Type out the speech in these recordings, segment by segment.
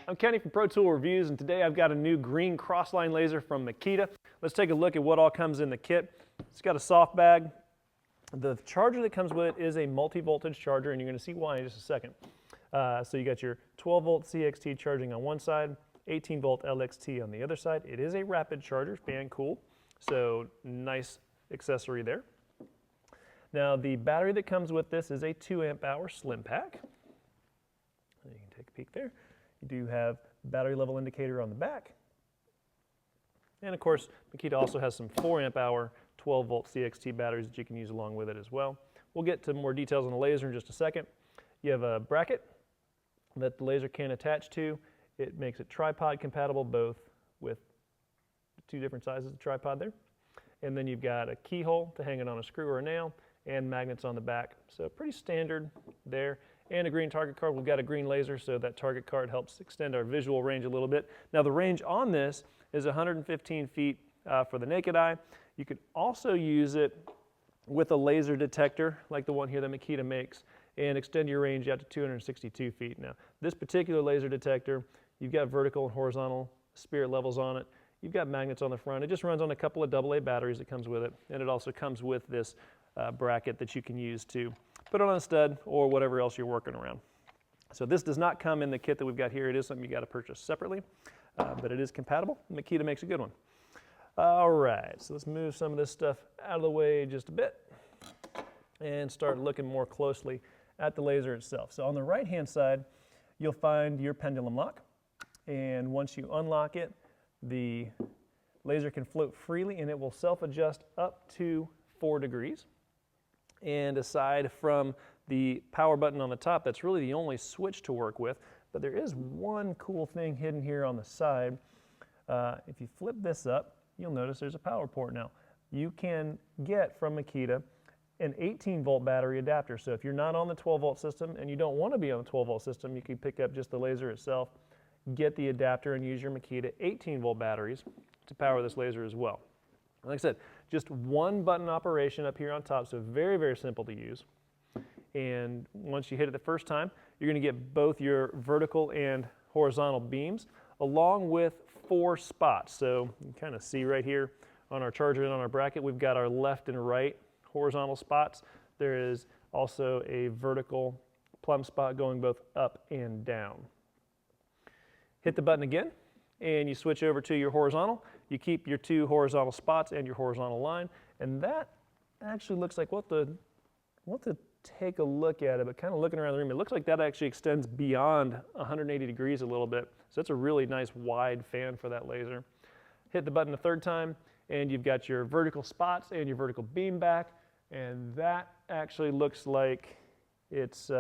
I'm Kenny from Pro Tool Reviews, and today I've got a new green Crossline laser from Makita. Let's take a look at what all comes in the kit. It's got a soft bag. The charger that comes with it is a multi-voltage charger, and you're going to see why in just a second. So you got your 12-volt CXT charging on one side, 18-volt LXT on the other side. It is a rapid charger, fan cooled, so nice accessory there. Now the battery that comes with this is a 2 amp hour slim pack. You can take a peek there. You do have battery level indicator on the back. And of course, Makita also has some 4 amp hour 12-volt CXT batteries that you can use along with it as well. We'll get to more details on the laser in just a second. You have a bracket that the laser can attach to. It makes it tripod compatible, both with two different sizes of tripod there. And then you've got a keyhole to hang it on a screw or a nail, and magnets on the back. So pretty standard there. And a green target card. We've got a green laser, so that target card helps extend our visual range a little bit. Now the range on this is 115 feet for the naked eye. You could also use it with a laser detector like the one here that Makita makes and extend your range out to 262 feet. Now this particular laser detector, you've got vertical and horizontal spirit levels on it. You've got magnets on the front. It just runs on a couple of AA batteries that comes with it, and it also comes with this bracket that you can use to put it on a stud or whatever else you're working around. So this does not come in the kit that we've got here. It is something you got to purchase separately, but it is compatible. Makita makes a good one. All right, so let's move some of this stuff out of the way just a bit and start looking more closely at the laser itself. So on the right-hand side, you'll find your pendulum lock, and once you unlock it, the laser can float freely and it will self-adjust up to 4 degrees. And aside from the power button on the top, that's really the only switch to work with. But there is one cool thing hidden here on the side. If you flip this up, you'll notice there's a power port now. You can get from Makita an 18-volt battery adapter. So if you're not on the 12-volt system and you don't want to be on the 12-volt system, you can pick up just the laser itself, get the adapter, and use your Makita 18-volt batteries to power this laser as well. Like I said, just one button operation up here on top, so very, very simple to use. And once you hit it the first time, you're going to get both your vertical and horizontal beams, along with 4 spots. So you can kind of see right here on our charger and on our bracket, we've got our left and right horizontal spots. There is also a vertical plumb spot going both up and down. Hit the button again, and you switch over to your horizontal. You keep your 2 horizontal spots and your horizontal line, and that actually looks like, we'll have to take a look at it, but kind of looking around the room, it looks like that actually extends beyond 180 degrees a little bit. So that's a really nice wide fan for that laser. Hit the button a third time, and you've got your vertical spots and your vertical beam back, and that actually looks like it's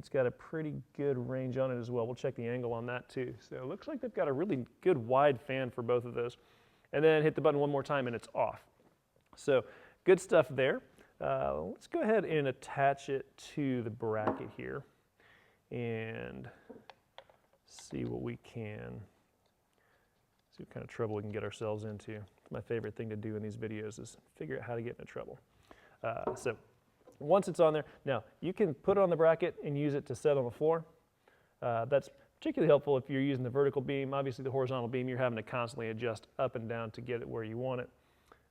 got a pretty good range on it as well. We'll check the angle on that too. So it looks like they've got a really good wide fan for both of those. And then hit the button one more time and it's off. So good stuff there. Let's go ahead and attach it to the bracket here and see what kind of trouble we can get ourselves into. My favorite thing to do in these videos is figure out how to get into trouble. So once it's on there, now you can put it on the bracket and use it to set on the floor. That's particularly helpful if you're using the vertical beam. Obviously the horizontal beam, you're having to constantly adjust up and down to get it where you want it.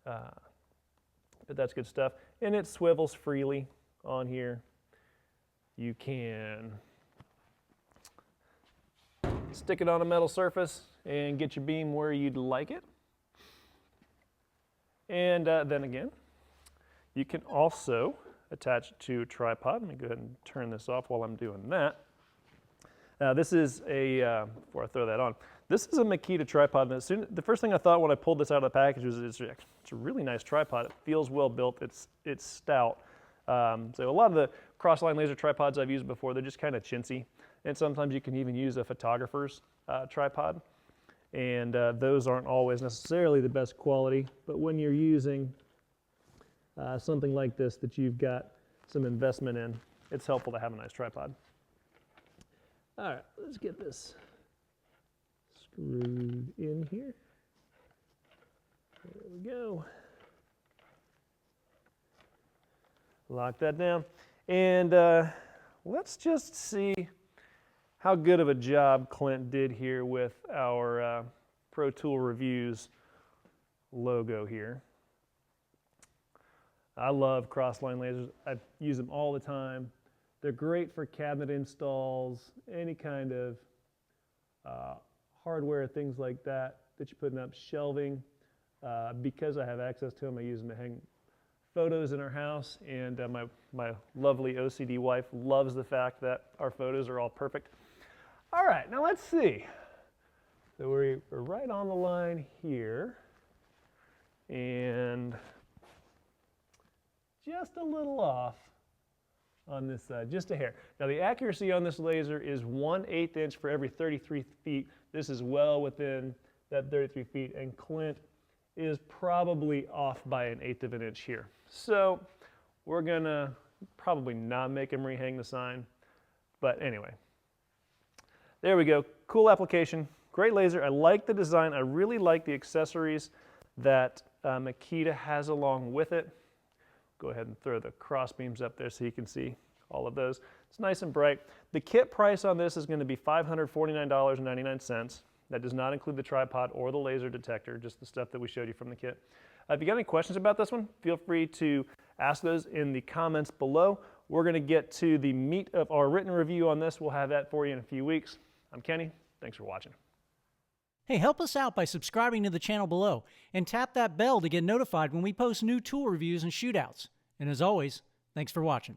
But that's good stuff. And it swivels freely on here. You can stick it on a metal surface and get your beam where you'd like it. And then again, you can also attach it to a tripod. Let me go ahead and turn this off while I'm doing that. Now this is a, before I throw that on, this is a Makita tripod. And the first thing I thought when I pulled this out of the package was it's a really nice tripod. It feels well built, it's stout. So a lot of the Crossline laser tripods I've used before, they're just kind of chintzy. And sometimes you can even use a photographer's tripod. And those aren't always necessarily the best quality, but when you're using something like this that you've got some investment in, it's helpful to have a nice tripod. All right, let's get this screwed in here. There we go. Lock that down. And let's just see how good of a job Clint did here with our Pro Tool Reviews logo here. I love Crossline lasers. I use them all the time. They're great for cabinet installs, any kind of hardware, things like that that you're putting up, shelving. Because I have access to them, I use them to hang photos in our house, and my lovely OCD wife loves the fact that our photos are all perfect. All right, now let's see. So we're right on the line here, and just a little off on this side, just a hair. Now the accuracy on this laser is 1/8 inch for every 33 feet. This is well within that 33 feet, and Clint is probably off by 1/8 of an inch here. So we're gonna probably not make him rehang the sign, but anyway. There we go, cool application, great laser. I like the design, I really like the accessories that Makita has along with it. Go ahead and throw the cross beams up there so you can see all of those. It's nice and bright. The kit price on this is going to be $549.99. That does not include the tripod or the laser detector, just the stuff that we showed you from the kit. If you got any questions about this one, feel free to ask those in the comments below. We're going to get to the meat of our written review on this. We'll have that for you in a few weeks. I'm Kenny. Thanks for watching. Hey, help us out by subscribing to the channel below and tap that bell to get notified when we post new tool reviews and shootouts. And as always, thanks for watching.